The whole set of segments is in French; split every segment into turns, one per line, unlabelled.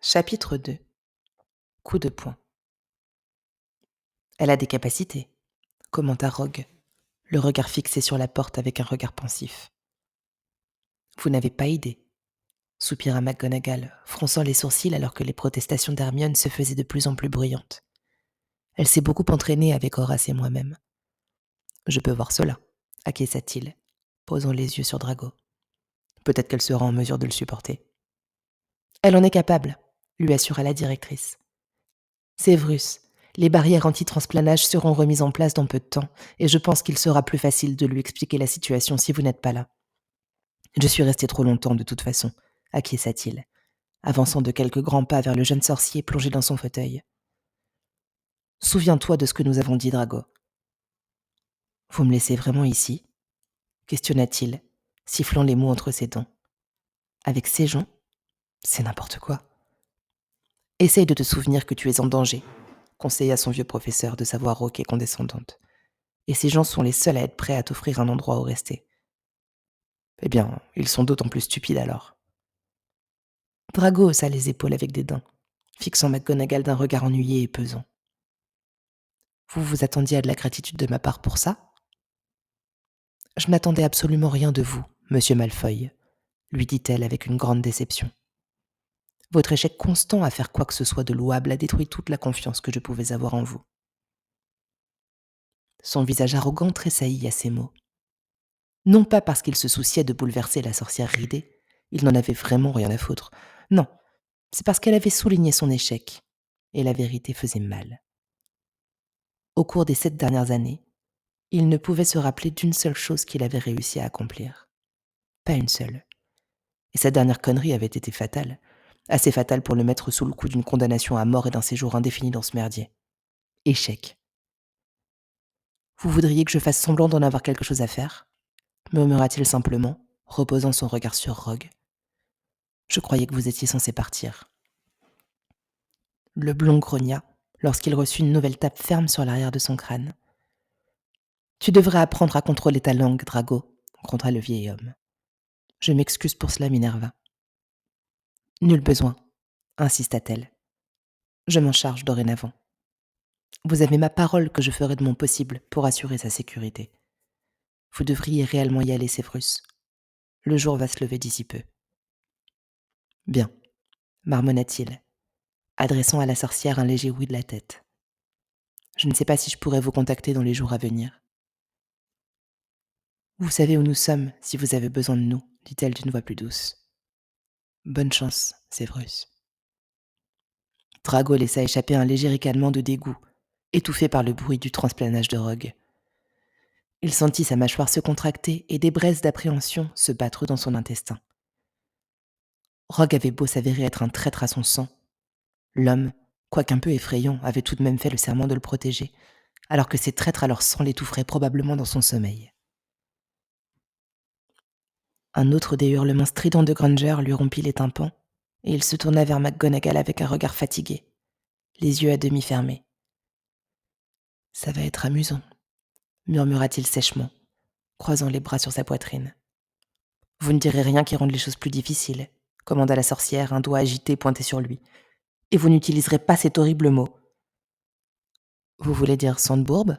Chapitre 2. Coup de poing. Elle a des capacités, commenta Rogue, le regard fixé sur la porte avec un regard pensif. Vous n'avez pas idée, soupira McGonagall, fronçant les sourcils alors que les protestations d'Hermione se faisaient de plus en plus bruyantes. Elle s'est beaucoup entraînée avec Horace et moi-même. Je peux voir cela, acquiesça-t-il, posant les yeux sur Drago. Peut-être qu'elle sera en mesure de le supporter. Elle en est capable, lui assura la directrice. Sévrus, les barrières anti-transplanage seront remises en place dans peu de temps, et je pense qu'il sera plus facile de lui expliquer la situation si vous n'êtes pas là. Je suis resté trop longtemps de toute façon, acquiesça-t-il, avançant de quelques grands pas vers le jeune sorcier plongé dans son fauteuil. Souviens-toi de ce que nous avons dit, Drago. Vous me laissez vraiment ici questionna-t-il, sifflant les mots entre ses dents. Avec ces gens, c'est n'importe quoi. Essaye de te souvenir que tu es en danger, conseilla son vieux professeur de sa voix rauque et condescendante. Et ces gens sont les seuls à être prêts à t'offrir un endroit où rester. Eh bien, ils sont d'autant plus stupides alors. Drago haussa les épaules avec dédain, fixant McGonagall d'un regard ennuyé et pesant. Vous vous attendiez à de la gratitude de ma part pour ça ? Je n'attendais absolument rien de vous, monsieur Malfoy, lui dit-elle avec une grande déception. Votre échec constant à faire quoi que ce soit de louable a détruit toute la confiance que je pouvais avoir en vous. Son visage arrogant tressaillit à ces mots. Non pas parce qu'il se souciait de bouleverser la sorcière ridée, il n'en avait vraiment rien à foutre. Non, c'est parce qu'elle avait souligné son échec, et la vérité faisait mal. Au cours des 7 dernières années, il ne pouvait se rappeler d'une seule chose qu'il avait réussi à accomplir. Pas une seule. Et sa dernière connerie avait été fatale, assez fatale pour le mettre sous le coup d'une condamnation à mort et d'un séjour indéfini dans ce merdier. Échec. Vous voudriez que je fasse semblant d'en avoir quelque chose à faire ? Murmura-t-il simplement, reposant son regard sur Rogue. Je croyais que vous étiez censé partir. Le blond grogna lorsqu'il reçut une nouvelle tape ferme sur l'arrière de son crâne. Tu devrais apprendre à contrôler ta langue, Drago, gromma le vieil homme. Je m'excuse pour cela, Minerva. Nul besoin, insista-t-elle. Je m'en charge dorénavant. Vous avez ma parole que je ferai de mon possible pour assurer sa sécurité. Vous devriez réellement y aller, Sévrus. Le jour va se lever d'ici peu. Bien, marmonna-t-il, adressant à la sorcière un léger oui de la tête. Je ne sais pas si je pourrais vous contacter dans les jours à venir. Vous savez où nous sommes, si vous avez besoin de nous, dit-elle d'une voix plus douce. Bonne chance, Sévrus. Drago laissa échapper un léger ricanement de dégoût, étouffé par le bruit du transplanage de Rogue. Il sentit sa mâchoire se contracter et des braises d'appréhension se battre dans son intestin. Rogue avait beau s'avérer être un traître à son sang. L'homme, quoiqu'un peu effrayant, avait tout de même fait le serment de le protéger, alors que ces traîtres à leur sang l'étoufferaient probablement dans son sommeil. Un autre des hurlements stridents de Granger lui rompit les tympans, et il se tourna vers McGonagall avec un regard fatigué, les yeux à demi fermés. « Ça va être amusant », murmura-t-il sèchement, croisant les bras sur sa poitrine. « Vous ne direz rien qui rende les choses plus difficiles », commanda la sorcière, un doigt agité pointé sur lui. « Et vous n'utiliserez pas cet horrible mot. »« Vous voulez dire Sandbourbe ?»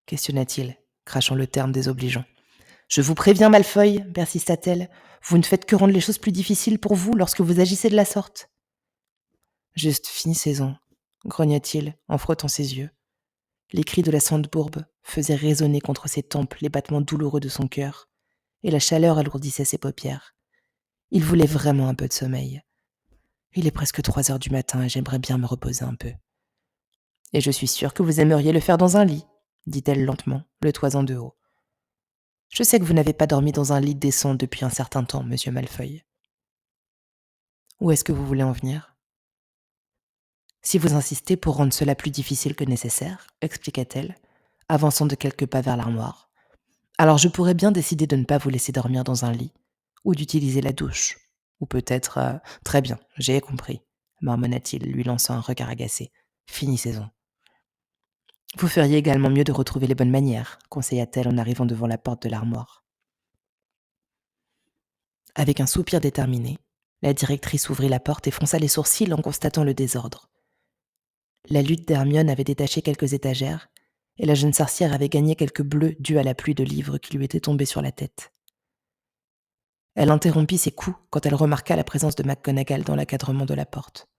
questionna-t-il, crachant le terme désobligeant. « Je vous préviens, Malfoy, persista-t-elle, vous ne faites que rendre les choses plus difficiles pour vous lorsque vous agissez de la sorte. »« Juste finissez-en, grogna-t-il en frottant ses yeux. Les cris de la Sandbourbe faisaient résonner contre ses tempes les battements douloureux de son cœur, et la chaleur alourdissait ses paupières. Il voulait vraiment un peu de sommeil. Il est presque 3 heures du matin et j'aimerais bien me reposer un peu. « Et je suis sûre que vous aimeriez le faire dans un lit, » dit-elle lentement, le toisant de haut. « Je sais que vous n'avez pas dormi dans un lit décent depuis un certain temps, monsieur Malfoy. » Où est-ce que vous voulez en venir ? Si vous insistez pour rendre cela plus difficile que nécessaire, expliqua-t-elle, avançant de quelques pas vers l'armoire, alors je pourrais bien décider de ne pas vous laisser dormir dans un lit, ou d'utiliser la douche, ou peut-être... Très bien, j'ai compris, marmonna-t-il, lui lançant un regard agacé. Finissez-en. Vous feriez également mieux de retrouver les bonnes manières, conseilla-t-elle en arrivant devant la porte de l'armoire. Avec un soupir déterminé, La directrice ouvrit la porte et fronça les sourcils en constatant le désordre. La lutte d'Hermione avait détaché quelques étagères, et la jeune sorcière avait gagné quelques bleus dus à la pluie de livres qui lui étaient tombés sur la tête. Elle interrompit ses coups quand elle remarqua la présence de McGonagall dans l'encadrement de la porte,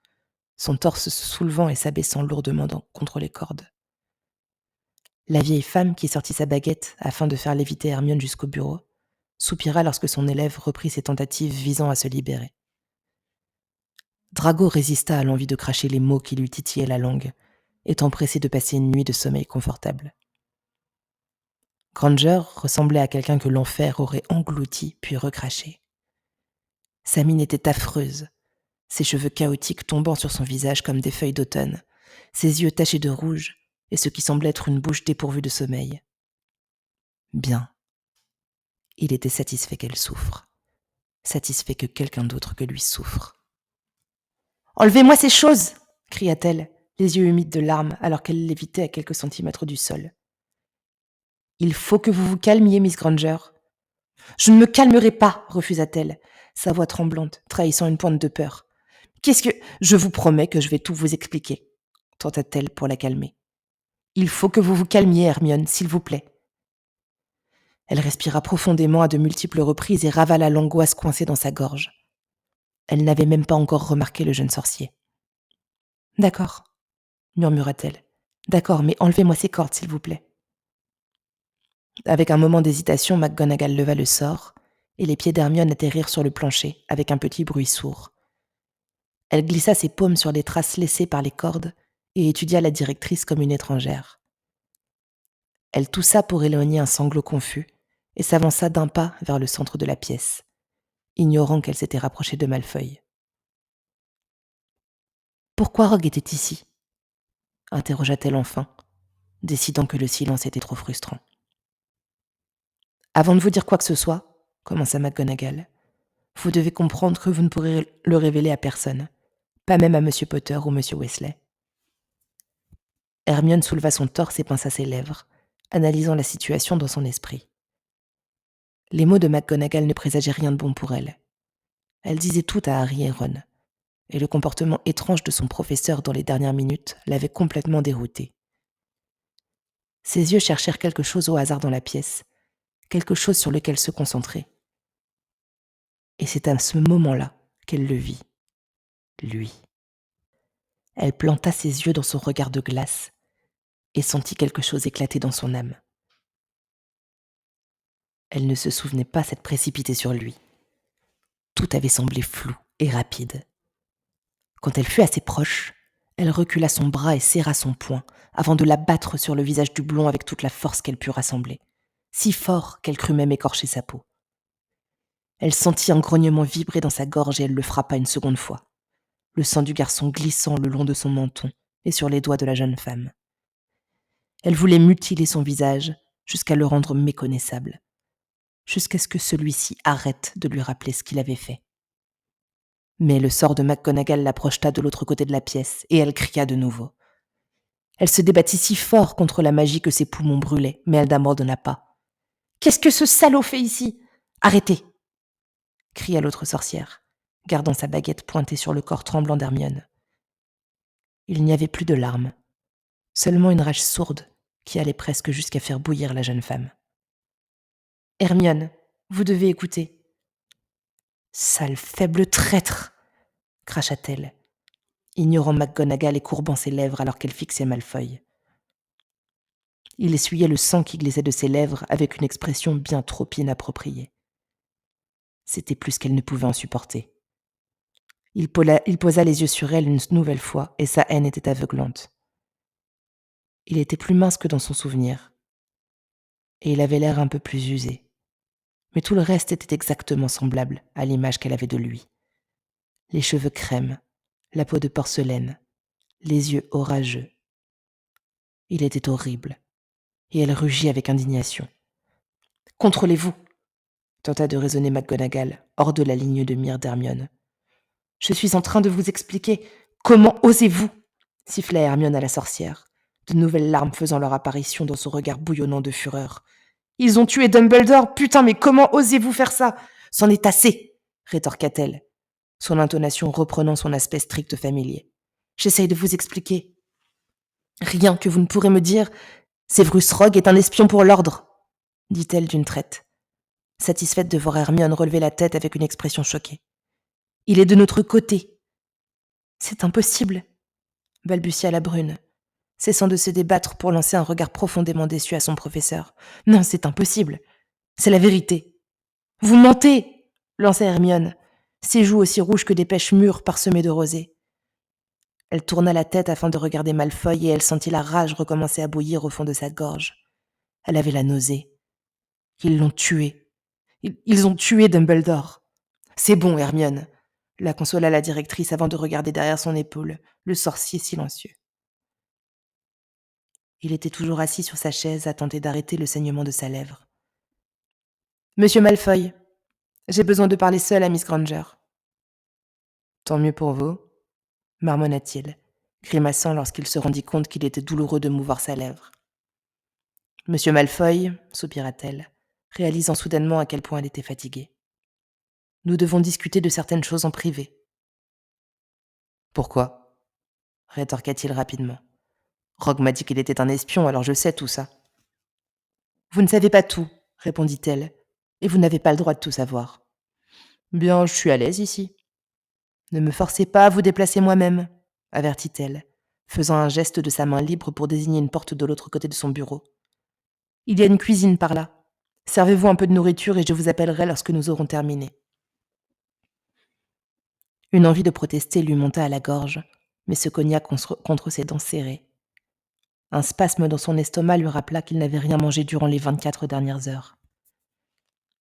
son torse se soulevant et s'abaissant lourdement contre les cordes. La vieille femme, qui sortit sa baguette afin de faire léviter Hermione jusqu'au bureau, soupira lorsque son élève reprit ses tentatives visant à se libérer. Drago résista à l'envie de cracher les mots qui lui titillaient la langue, étant pressé de passer une nuit de sommeil confortable. Granger ressemblait à quelqu'un que l'enfer aurait englouti puis recraché. Sa mine était affreuse, ses cheveux chaotiques tombant sur son visage comme des feuilles d'automne, ses yeux tachés de rouge et ce qui semblait être une bouche dépourvue de sommeil. Bien. Il était satisfait qu'elle souffre, satisfait que quelqu'un d'autre que lui souffre. « Enlevez-moi ces choses !» cria-t-elle, les yeux humides de larmes alors qu'elle lévitait à quelques centimètres du sol. « Il faut que vous vous calmiez, Miss Granger. »« Je ne me calmerai pas !» refusa-t-elle, sa voix tremblante, trahissant une pointe de peur. « Qu'est-ce que... Je vous promets que je vais tout vous expliquer, » tenta-t-elle pour la calmer. « Il faut que vous vous calmiez, Hermione, s'il vous plaît. » Elle respira profondément à de multiples reprises et ravala l'angoisse coincée dans sa gorge. Elle n'avait même pas encore remarqué le jeune sorcier. « D'accord, » murmura-t-elle. « D'accord, mais enlevez-moi ces cordes, s'il vous plaît. » Avec un moment d'hésitation, McGonagall leva le sort, et les pieds d'Hermione atterrirent sur le plancher, avec un petit bruit sourd. Elle glissa ses paumes sur les traces laissées par les cordes et étudia la directrice comme une étrangère. Elle toussa pour éloigner un sanglot confus et s'avança d'un pas vers le centre de la pièce, ignorant qu'elle s'était rapprochée de Malfoy. « Pourquoi Rogue était ici ?» interrogea-t-elle enfin, décidant que le silence était trop frustrant. « Avant de vous dire quoi que ce soit, » commença McGonagall, « vous devez comprendre que vous ne pourrez le révéler à personne, pas même à M. Potter ou M. Weasley. » Hermione souleva son torse et pinça ses lèvres, analysant la situation dans son esprit. Les mots de McGonagall ne présageaient rien de bon pour elle. Elle disait tout à Harry et Ron, et le comportement étrange de son professeur dans les dernières minutes l'avait complètement déroutée. Ses yeux cherchèrent quelque chose au hasard dans la pièce, quelque chose sur lequel se concentrer. Et c'est à ce moment-là qu'elle le vit, lui. Elle planta ses yeux dans son regard de glace et sentit quelque chose éclater dans son âme. Elle ne se souvenait pas s'être précipitée sur lui. Tout avait semblé flou et rapide. Quand elle fut assez proche, elle recula son bras et serra son poing avant de l'abattre sur le visage du blond avec toute la force qu'elle put rassembler, si fort qu'elle crut même écorcher sa peau. Elle sentit un grognement vibrer dans sa gorge et elle le frappa une seconde fois, le sang du garçon glissant le long de son menton et sur les doigts de la jeune femme. Elle voulait mutiler son visage jusqu'à le rendre méconnaissable, jusqu'à ce que celui-ci arrête de lui rappeler ce qu'il avait fait. Mais le sort de McGonagall la projeta de l'autre côté de la pièce et elle cria de nouveau. Elle se débattit si fort contre la magie que ses poumons brûlaient, mais elle n'abandonna pas. « Qu'est-ce que ce salaud fait ici ? Arrêtez !» cria l'autre sorcière, gardant sa baguette pointée sur le corps tremblant d'Hermione. Il n'y avait plus de larmes, seulement une rage sourde qui allait presque jusqu'à faire bouillir la jeune femme. « Hermione, vous devez écouter. »« Sale faible traître !» cracha-t-elle, ignorant McGonagall et courbant ses lèvres alors qu'elle fixait Malfoy. Il essuyait le sang qui glissait de ses lèvres avec une expression bien trop inappropriée. C'était plus qu'elle ne pouvait en supporter. Il posa les yeux sur elle une nouvelle fois et sa haine était aveuglante. Il était plus mince que dans son souvenir, et il avait l'air un peu plus usé. Mais tout le reste était exactement semblable à l'image qu'elle avait de lui. Les cheveux crème, la peau de porcelaine, les yeux orageux. Il était horrible, et elle rugit avec indignation. « Contrôlez-vous !» tenta de raisonner McGonagall, hors de la ligne de mire d'Hermione. « Je suis en train de vous expliquer. Comment osez-vous ?» siffla Hermione à la sorcière, de nouvelles larmes faisant leur apparition dans son regard bouillonnant de fureur. « Ils ont tué Dumbledore. Putain, mais comment osez-vous faire ça ? C'en est assez !» rétorqua-t-elle. son intonation reprenant son aspect strict familier. « J'essaye de vous expliquer. Rien que vous ne pourrez me dire, Severus Rogue est un espion pour l'ordre, dit-elle d'une traite, satisfaite de voir Hermione relever la tête avec une expression choquée. Il est de notre côté. C'est impossible, balbutia la brune, cessant de se débattre pour lancer un regard profondément déçu à son professeur. Non, c'est impossible. C'est la vérité. Vous mentez, lança Hermione, ses joues aussi rouges que des pêches mûres parsemées de rosée. Elle tourna la tête afin de regarder Malfoy et elle sentit la rage recommencer à bouillir au fond de sa gorge. Elle avait la nausée. Ils l'ont tué. Ils ont tué Dumbledore. C'est bon, Hermione, la consola la directrice avant de regarder derrière son épaule, le sorcier silencieux. Il était toujours assis sur sa chaise à tenter d'arrêter le saignement de sa lèvre. Monsieur Malfoy, j'ai besoin de parler seul à Miss Granger. Tant mieux pour vous, marmonna-t-il, grimaçant lorsqu'il se rendit compte qu'il était douloureux de mouvoir sa lèvre. Monsieur Malfoy, soupira-t-elle, réalisant soudainement à quel point elle était fatiguée. Nous devons discuter de certaines choses en privé. Pourquoi ? Rétorqua-t-il rapidement. Rogue m'a dit qu'il était un espion, alors je sais tout ça. Vous ne savez pas tout, répondit-elle, et vous n'avez pas le droit de tout savoir. Bien, je suis à l'aise ici. Ne me forcez pas à vous déplacer moi-même, avertit-elle, faisant un geste de sa main libre pour désigner une porte de l'autre côté de son bureau. Il y a une cuisine par là. Servez-vous un peu de nourriture et je vous appellerai lorsque nous aurons terminé. Une envie de protester lui monta à la gorge, mais se cogna contre ses dents serrées. Un spasme dans son estomac lui rappela qu'il n'avait rien mangé durant les 24 dernières heures.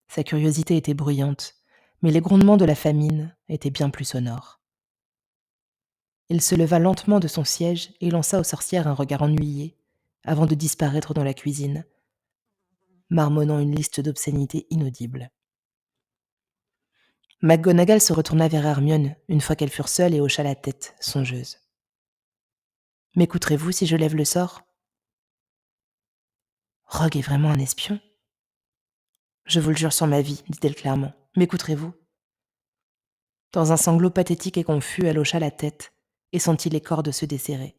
Sa curiosité était bruyante, mais les grondements de la famine étaient bien plus sonores. Il se leva lentement de son siège et lança aux sorcières un regard ennuyé, avant de disparaître dans la cuisine, marmonnant une liste d'obscénités inaudibles. McGonagall se retourna vers Hermione une fois qu'elles furent seules et hocha la tête, songeuse. « M'écouterez-vous si je lève le sort ?»« Rogue est vraiment un espion ?»« Je vous le jure sur ma vie, dit-elle clairement. M'écouterez-vous ?» Dans un sanglot pathétique et confus, elle hocha la tête et sentit les cordes se desserrer.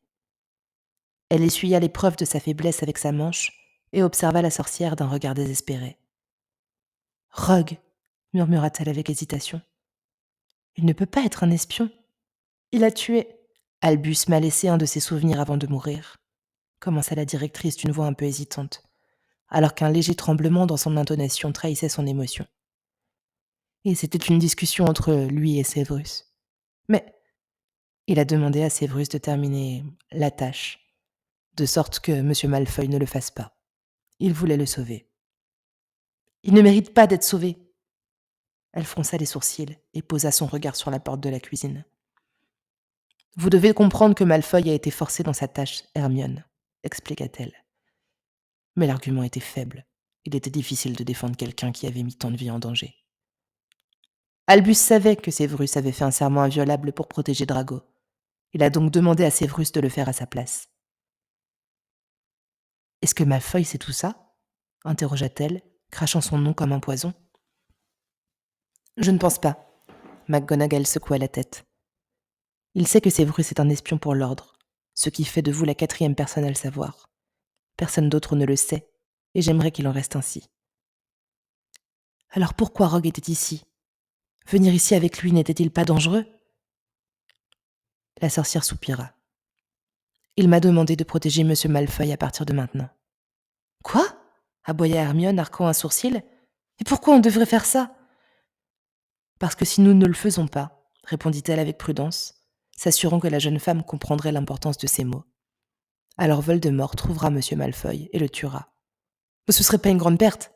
Elle essuya les preuves de sa faiblesse avec sa manche et observa la sorcière d'un regard désespéré. « Rogue !» murmura-t-elle avec hésitation. « Il ne peut pas être un espion. Il a tué... » Albus m'a laissé un de ses souvenirs avant de mourir, commença la directrice d'une voix un peu hésitante, alors qu'un léger tremblement dans son intonation trahissait son émotion. Et c'était une discussion entre lui et Severus. Mais il a demandé à Severus de terminer la tâche, de sorte que M. Malfoy ne le fasse pas. Il voulait le sauver. Il ne mérite pas d'être sauvé. Elle fronça les sourcils et posa son regard sur la porte de la cuisine. Vous devez comprendre que Malfoy a été forcé dans sa tâche, Hermione, expliqua-t-elle. Mais l'argument était faible. Il était difficile de défendre quelqu'un qui avait mis tant de vie en danger. Albus savait que Severus avait fait un serment inviolable pour protéger Drago. Il a donc demandé à Severus de le faire à sa place. « Est-ce que Malfoy sait tout ça ?» interrogea-t-elle, crachant son nom comme un poison. « Je ne pense pas. » McGonagall secoua la tête. « Il sait que Severus est un espion pour l'ordre, ce qui fait de vous la 4e personne à le savoir. Personne d'autre ne le sait, et j'aimerais qu'il en reste ainsi. » Alors pourquoi Rogue était ici ? Venir ici avec lui n'était-il pas dangereux ? La sorcière soupira. Il m'a demandé de protéger M. Malfoy à partir de maintenant. Quoi ? Aboya Hermione, arquant un sourcil. Et pourquoi on devrait faire ça ? Parce que si nous ne le faisons pas, répondit-elle avec prudence, s'assurant que la jeune femme comprendrait l'importance de ces mots. Alors Voldemort trouvera M. Malfoy et le tuera. Mais ce serait pas une grande perte ?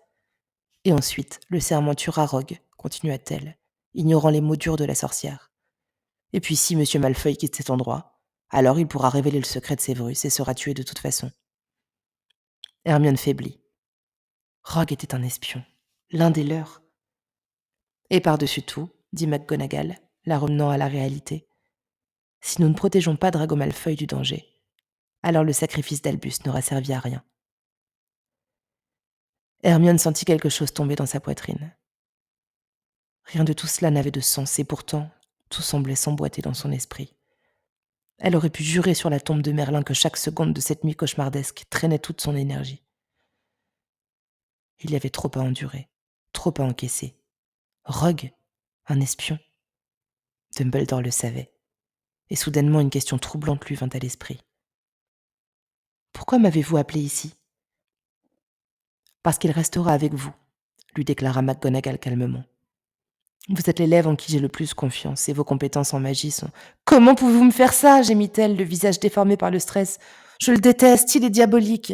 Et ensuite, le serment tuera Rogue, continua-t-elle, ignorant les mots durs de la sorcière. Et puis si M. Malfoy quitte cet endroit, alors il pourra révéler le secret de Severus et sera tué de toute façon. Hermione faiblit. Rogue était un espion, l'un des leurs. Et par-dessus tout, dit McGonagall, la remenant à la réalité, si nous ne protégeons pas Drago Malfoy du danger, alors le sacrifice d'Albus n'aura servi à rien. Hermione sentit quelque chose tomber dans sa poitrine. Rien de tout cela n'avait de sens et pourtant, Tout semblait s'emboîter dans son esprit. Elle aurait pu jurer sur la tombe de Merlin que chaque seconde de cette nuit cauchemardesque traînait toute son énergie. Il y avait trop à endurer, trop à encaisser. Rogue, un espion. Dumbledore le savait. Et soudainement, une question troublante lui vint à l'esprit. « Pourquoi m'avez-vous appelé ici ?»« Parce qu'il restera avec vous, » lui déclara McGonagall calmement. « Vous êtes l'élève en qui j'ai le plus confiance et vos compétences en magie sont... »« Comment pouvez-vous me faire ça ?» gémit-elle, le visage déformé par le stress. « Je le déteste, il est diabolique. »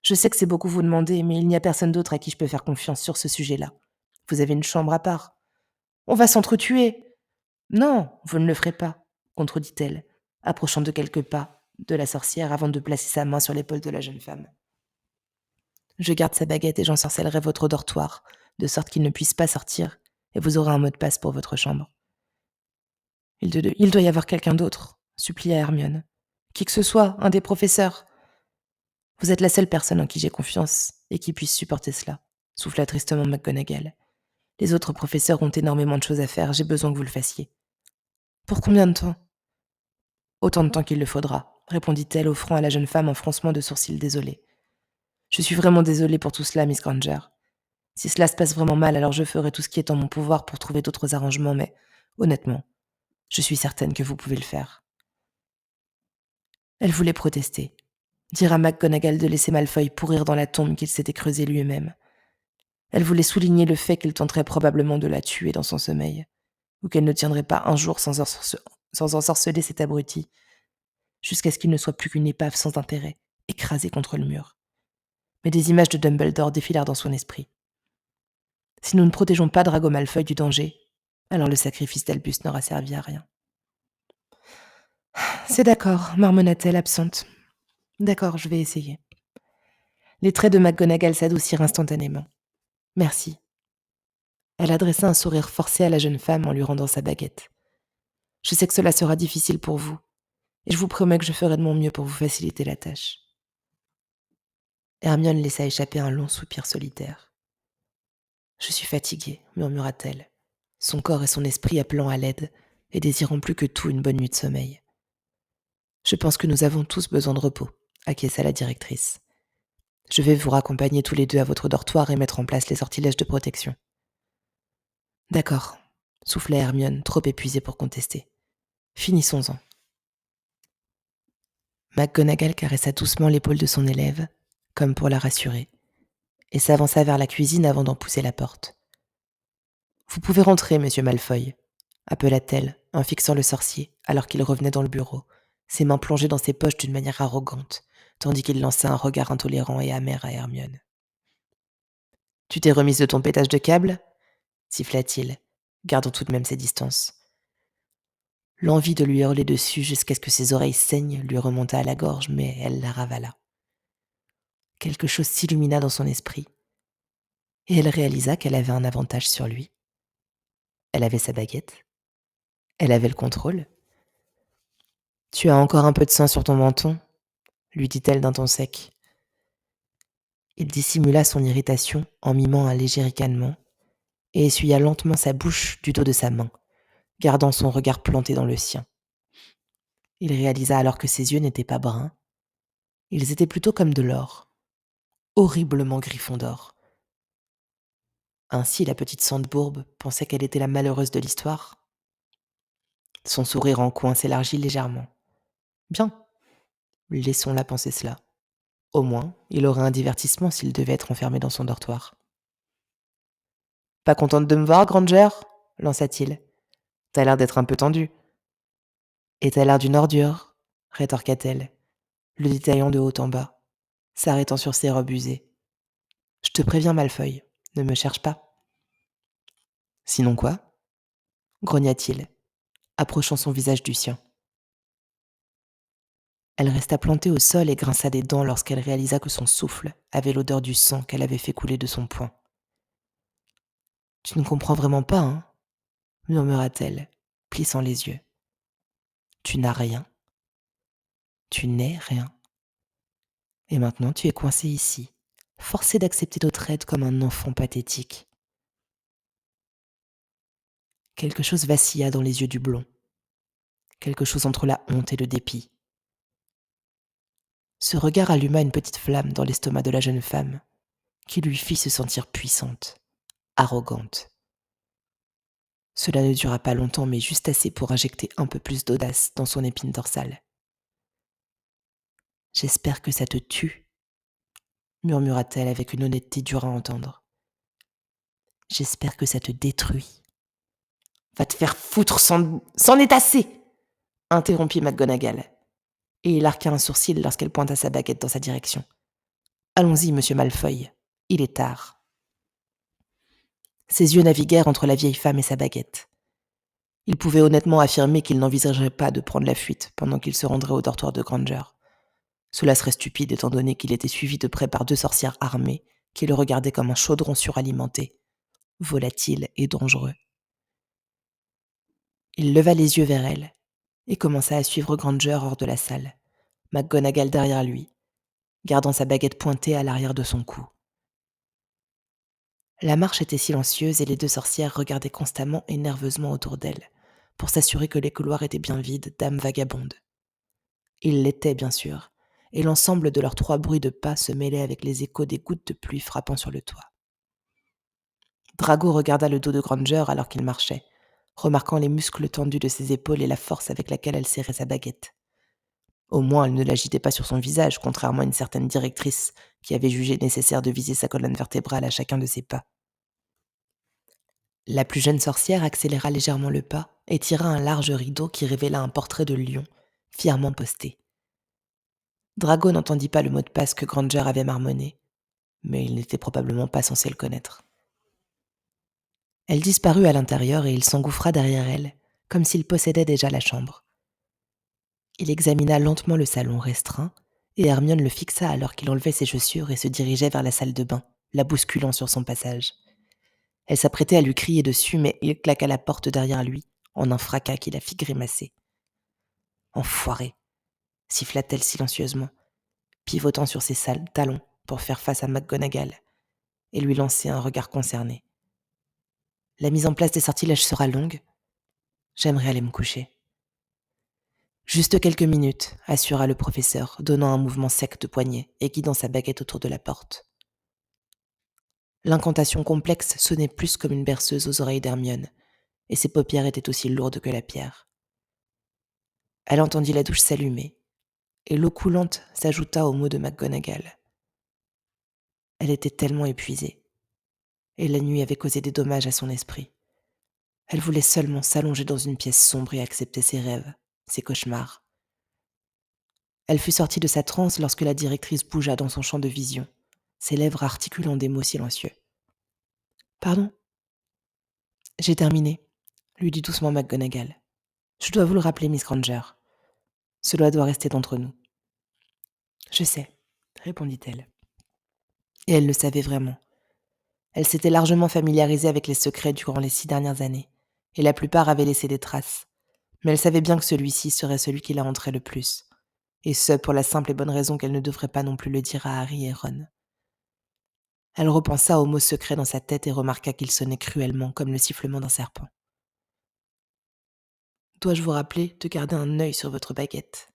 Je sais que c'est beaucoup vous demander, mais il n'y a personne d'autre à qui je peux faire confiance sur ce sujet-là. Vous avez une chambre à part. On va s'entretuer. Non, vous ne le ferez pas, contredit-elle, approchant de quelques pas de la sorcière avant de placer sa main sur l'épaule de la jeune femme. Je garde sa baguette et j'ensorcellerai votre dortoir, de sorte qu'il ne puisse pas sortir, et vous aurez un mot de passe pour votre chambre. Il doit y avoir quelqu'un d'autre, supplia Hermione. Qui que ce soit, un des professeurs. Vous êtes la seule personne en qui j'ai confiance et qui puisse supporter cela, souffla tristement McGonagall. Les autres professeurs ont énormément de choses à faire, j'ai besoin que vous le fassiez. Pour combien de temps ? Autant de temps qu'il le faudra, répondit-elle, offrant à la jeune femme un froncement de sourcils désolé. Je suis vraiment désolée pour tout cela, Miss Granger. Si cela se passe vraiment mal, alors je ferai tout ce qui est en mon pouvoir pour trouver d'autres arrangements, mais honnêtement, je suis certaine que vous pouvez le faire. Elle voulait protester, dire à McGonagall de laisser Malfoy pourrir dans la tombe qu'il s'était creusée lui-même. Elle voulait souligner le fait qu'il tenterait probablement de la tuer dans son sommeil, ou qu'elle ne tiendrait pas un jour sans ensorceler cet abruti, jusqu'à ce qu'il ne soit plus qu'une épave sans intérêt, écrasée contre le mur. Mais des images de Dumbledore défilèrent dans son esprit. Si nous ne protégeons pas Drago Malfoy du danger, alors le sacrifice d'Albus n'aura servi à rien. C'est d'accord, marmonna-t-elle absente. D'accord, je vais essayer. Les traits de McGonagall s'adoucirent instantanément. Merci. Elle adressa un sourire forcé à la jeune femme en lui rendant sa baguette. Je sais que cela sera difficile pour vous, et je vous promets que je ferai de mon mieux pour vous faciliter la tâche. Hermione laissa échapper un long soupir solitaire. Je suis fatiguée, murmura-t-elle, son corps et son esprit appelant à l'aide et désirant plus que tout une bonne nuit de sommeil. Je pense que nous avons tous besoin de repos, acquiesça la directrice. Je vais vous raccompagner tous les deux à votre dortoir et mettre en place les sortilèges de protection. D'accord, souffla Hermione, trop épuisée pour contester. Finissons-en. McGonagall caressa doucement l'épaule de son élève, comme pour la rassurer, et s'avança vers la cuisine avant d'en pousser la porte. « Vous pouvez rentrer, monsieur Malfoy », appela-t-elle, en fixant le sorcier, alors qu'il revenait dans le bureau, ses mains plongées dans ses poches d'une manière arrogante, tandis qu'il lançait un regard intolérant et amer à Hermione. « Tu t'es remise de ton pétage de câble ?» siffla-t-il, gardant tout de même ses distances. L'envie de lui hurler dessus jusqu'à ce que ses oreilles saignent lui remonta à la gorge, mais elle la ravala. Quelque chose s'illumina dans son esprit, et elle réalisa qu'elle avait un avantage sur lui. Elle avait sa baguette, elle avait le contrôle. « Tu as encore un peu de sang sur ton menton ?» lui dit-elle d'un ton sec. Il dissimula son irritation en mimant un léger ricanement et essuya lentement sa bouche du dos de sa main, gardant son regard planté dans le sien. Il réalisa alors que ses yeux n'étaient pas bruns, ils étaient plutôt comme de l'or, horriblement griffons d'or. Ainsi la petite Sandbourbe pensait qu'elle était la malheureuse de l'histoire. Son sourire en coin s'élargit légèrement. Bien, laissons-la penser cela. Au moins, il aurait un divertissement s'il devait être enfermé dans son dortoir. « Pas contente de me voir, Granger ?» lança-t-il. « T'as l'air d'être un peu tendue. »« Et t'as l'air d'une ordure, » rétorqua-t-elle, le détaillant de haut en bas, s'arrêtant sur ses robes usées. « Je te préviens, Malfoy, ne me cherche pas. »« Sinon quoi ?» grogna-t-il, approchant son visage du sien. Elle resta plantée au sol et grinça des dents lorsqu'elle réalisa que son souffle avait l'odeur du sang qu'elle avait fait couler de son poing. « Tu ne comprends vraiment pas, hein ?» murmura-t-elle, plissant les yeux. « Tu n'as rien. Tu n'es rien. Et maintenant tu es coincé ici, forcé d'accepter notre aide comme un enfant pathétique. » Quelque chose vacilla dans les yeux du blond, quelque chose entre la honte et le dépit. Ce regard alluma une petite flamme dans l'estomac de la jeune femme, qui lui fit se sentir puissante, arrogante. Cela ne dura pas longtemps, mais juste assez pour injecter un peu plus d'audace dans son épine dorsale. « J'espère que ça te tue, » murmura-t-elle avec une honnêteté dure à entendre. « J'espère que ça te détruit. »« Va te faire foutre, c'en est assez !» interrompit McGonagall, et il arqua un sourcil lorsqu'elle pointa sa baguette dans sa direction. « Allons-y, monsieur Malfoy, il est tard. » Ses yeux naviguèrent entre la vieille femme et sa baguette. Il pouvait honnêtement affirmer qu'il n'envisagerait pas de prendre la fuite pendant qu'il se rendrait au dortoir de Granger. Cela serait stupide étant donné qu'il était suivi de près par 2 sorcières armées qui le regardaient comme un chaudron suralimenté, volatile et dangereux. Il leva les yeux vers elle et commença à suivre Granger hors de la salle, McGonagall derrière lui, gardant sa baguette pointée à l'arrière de son cou. La marche était silencieuse et les 2 sorcières regardaient constamment et nerveusement autour d'elles, pour s'assurer que les couloirs étaient bien vides d'âmes vagabondes. Ils l'étaient, bien sûr, et l'ensemble de leurs 3 bruits de pas se mêlait avec les échos des gouttes de pluie frappant sur le toit. Drago regarda le dos de Granger alors qu'il marchait, remarquant les muscles tendus de ses épaules et la force avec laquelle elle serrait sa baguette. Au moins, elle ne l'agitait pas sur son visage, contrairement à une certaine directrice qui avait jugé nécessaire de viser sa colonne vertébrale à chacun de ses pas. La plus jeune sorcière accéléra légèrement le pas et tira un large rideau qui révéla un portrait de lion, fièrement posté. Drago n'entendit pas le mot de passe que Granger avait marmonné, mais il n'était probablement pas censé le connaître. Elle disparut à l'intérieur et il s'engouffra derrière elle, comme s'il possédait déjà la chambre. Il examina lentement le salon restreint, et Hermione le fixa alors qu'il enlevait ses chaussures et se dirigeait vers la salle de bain, la bousculant sur son passage. Elle s'apprêtait à lui crier dessus, mais il claqua la porte derrière lui, en un fracas qui la fit grimacer. « Enfoiré !» siffla-t-elle silencieusement, pivotant sur ses sales talons pour faire face à McGonagall, et lui lancer un regard concerné. « La mise en place des sortilèges sera longue. J'aimerais aller me coucher. » Juste quelques minutes, assura le professeur, donnant un mouvement sec de poignet et guidant sa baguette autour de la porte. L'incantation complexe sonnait plus comme une berceuse aux oreilles d'Hermione, et ses paupières étaient aussi lourdes que la pierre. Elle entendit la douche s'allumer, et l'eau coulante s'ajouta aux mots de McGonagall. Elle était tellement épuisée, et la nuit avait causé des dommages à son esprit. Elle voulait seulement s'allonger dans une pièce sombre et accepter ses rêves, ses cauchemars. Elle fut sortie de sa transe lorsque la directrice bougea dans son champ de vision, ses lèvres articulant des mots silencieux. « Pardon ? » ?»« J'ai terminé, » lui dit doucement McGonagall. « Je dois vous le rappeler, Miss Granger. Cela doit rester d'entre nous. »« Je sais, » répondit-elle. Et elle le savait vraiment. Elle s'était largement familiarisée avec les secrets durant les 6 dernières années, et la plupart avaient laissé des traces. Mais elle savait bien que celui-ci serait celui qui la hanterait le plus, et ce pour la simple et bonne raison qu'elle ne devrait pas non plus le dire à Harry et Ron. Elle repensa aux mots secrets dans sa tête et remarqua qu'ils sonnaient cruellement comme le sifflement d'un serpent. « Dois-je vous rappeler de garder un œil sur votre baguette ?»«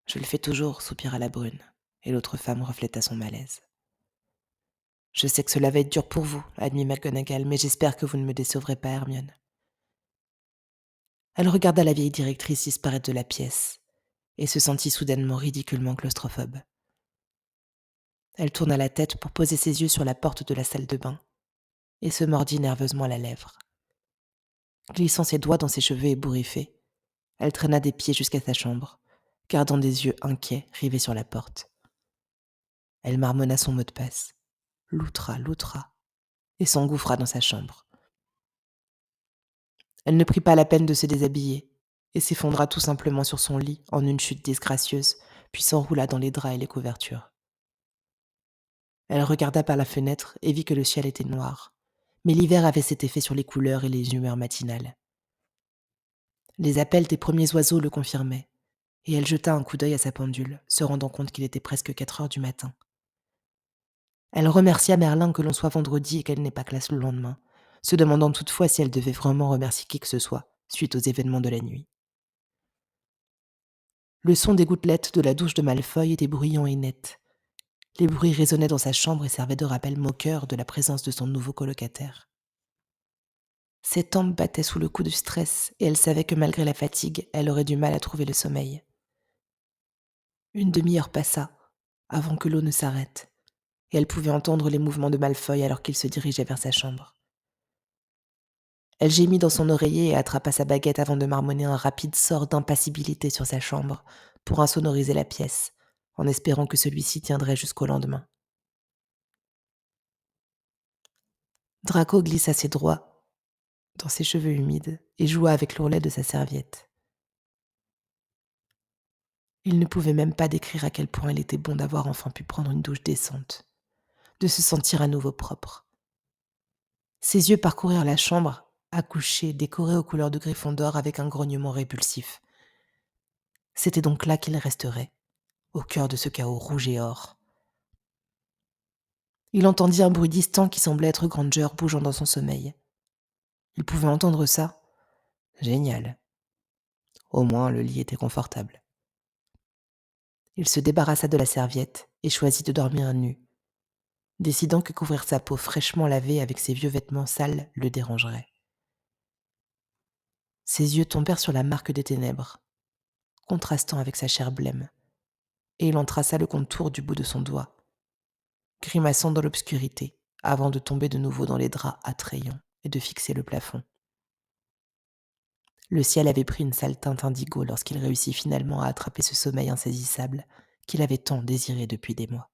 Je le fais toujours, » soupira la brune, et l'autre femme refléta son malaise. « Je sais que cela va être dur pour vous, » admit McGonagall, « mais j'espère que vous ne me décevrez pas, Hermione. » Elle regarda la vieille directrice disparaître de la pièce, et se sentit soudainement ridiculement claustrophobe. Elle tourna la tête pour poser ses yeux sur la porte de la salle de bain, et se mordit nerveusement la lèvre. Glissant ses doigts dans ses cheveux ébouriffés, elle traîna des pieds jusqu'à sa chambre, gardant des yeux inquiets rivés sur la porte. Elle marmonna son mot de passe, loutra, et s'engouffra dans sa chambre. Elle ne prit pas la peine de se déshabiller, et s'effondra tout simplement sur son lit en une chute disgracieuse, puis s'enroula dans les draps et les couvertures. Elle regarda par la fenêtre et vit que le ciel était noir, mais l'hiver avait cet effet sur les couleurs et les humeurs matinales. Les appels des premiers oiseaux le confirmaient, et elle jeta un coup d'œil à sa pendule, se rendant compte qu'il était presque 4 heures du matin. Elle remercia Merlin que l'on soit vendredi et qu'elle n'ait pas classe le lendemain, se demandant toutefois si elle devait vraiment remercier qui que ce soit, suite aux événements de la nuit. Le son des gouttelettes de la douche de Malfoy était bruyant et net. Les bruits résonnaient dans sa chambre et servaient de rappel moqueur de la présence de son nouveau colocataire. Ses tempes battaient sous le coup du stress et elle savait que malgré la fatigue, elle aurait du mal à trouver le sommeil. Une demi-heure passa, avant que l'eau ne s'arrête, et elle pouvait entendre les mouvements de Malfoy alors qu'il se dirigeait vers sa chambre. Elle gémit dans son oreiller et attrapa sa baguette avant de marmonner un rapide sort d'impassibilité sur sa chambre pour insonoriser la pièce, en espérant que celui-ci tiendrait jusqu'au lendemain. Draco glissa ses doigts dans ses cheveux humides et joua avec l'ourlet de sa serviette. Il ne pouvait même pas décrire à quel point il était bon d'avoir enfin pu prendre une douche décente, de se sentir à nouveau propre. Ses yeux parcoururent la chambre, accouchée, décorée aux couleurs de Gryffondor avec un grognement répulsif. C'était donc là qu'il resterait, au cœur de ce chaos rouge et or. Il entendit un bruit distant qui semblait être Granger bougeant dans son sommeil. Il pouvait entendre ça. Génial. Au moins, le lit était confortable. Il se débarrassa de la serviette et choisit de dormir nu, décidant que couvrir sa peau fraîchement lavée avec ses vieux vêtements sales le dérangerait. Ses yeux tombèrent sur la marque des ténèbres, contrastant avec sa chair blême, et il en traça le contour du bout de son doigt, grimaçant dans l'obscurité, avant de tomber de nouveau dans les draps attrayants et de fixer le plafond. Le ciel avait pris une sale teinte indigo lorsqu'il réussit finalement à attraper ce sommeil insaisissable qu'il avait tant désiré depuis des mois.